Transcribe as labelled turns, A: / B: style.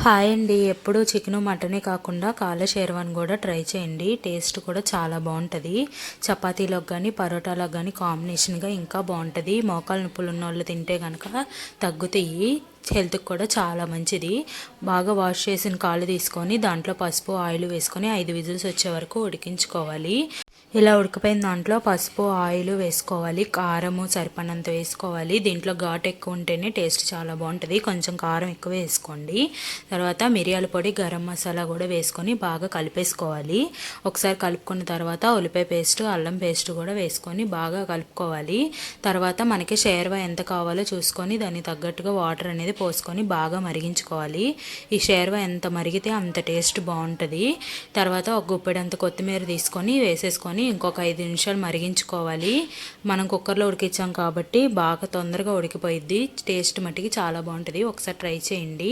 A: Hi అండి. ఎప్పుడు chicken మటనే కాకుండా కాళ్ళ షేర్వాని కూడా ట్రై చేయండి. టేస్ట్ కూడా చాలా బాగుంటుంది. చపాతీలోకి కానీ పరోటాలకు కానీ కాంబినేషన్గా ఇంకా బాగుంటుంది. మోకాలు నొప్పులు ఉన్న వాళ్ళు తింటే కనుక తగ్గుతాయి. హెల్త్కి కూడా చాలా మంచిది. బాగా వాష్ చేసిన కాళ్ళు తీసుకొని దాంట్లో పసుపు ఆయిల్ వేసుకొని 5 విజిల్స్ వచ్చే వరకు ఉడికించుకోవాలి. ఇలా ఉడికిపోయిన దాంట్లో పసుపు ఆయిల్ వేసుకోవాలి. కారము సరిపడినంత వేసుకోవాలి. దీంట్లో ఘాటు ఎక్కువ ఉంటేనే టేస్ట్ చాలా బాగుంటుంది. కొంచెం కారం ఎక్కువ వేసుకోండి. తర్వాత మిరియాల పొడి గరం మసాలా కూడా వేసుకొని బాగా కలిపేసుకోవాలి. ఒకసారి కలుపుకున్న తర్వాత ఉల్లిపాయ పేస్ట్ అల్లం పేస్ట్ కూడా వేసుకొని బాగా కలుపుకోవాలి. తర్వాత మనకి షేర్వా ఎంత కావాలో చూసుకొని దానికి తగ్గట్టుగా వాటర్ అనేది పోసుకొని బాగా మరిగించుకోవాలి. ఈ షేర్వా ఎంత మరిగితే అంత టేస్ట్ బాగుంటుంది. తర్వాత ఒక గుప్పెడంత కొత్తిమీర తీసుకొని వేసేసుకొని ఇంకొక 5 నిమిషాలు మరిగించుకోవాలి. మనం కుక్కర్లో ఉడికించాం కాబట్టి బాగా తొందరగా ఉడికిపోయిద్ది. టేస్ట్ మట్టికి చాలా బాగుంటుంది. ఒకసారి ట్రై చేయండి.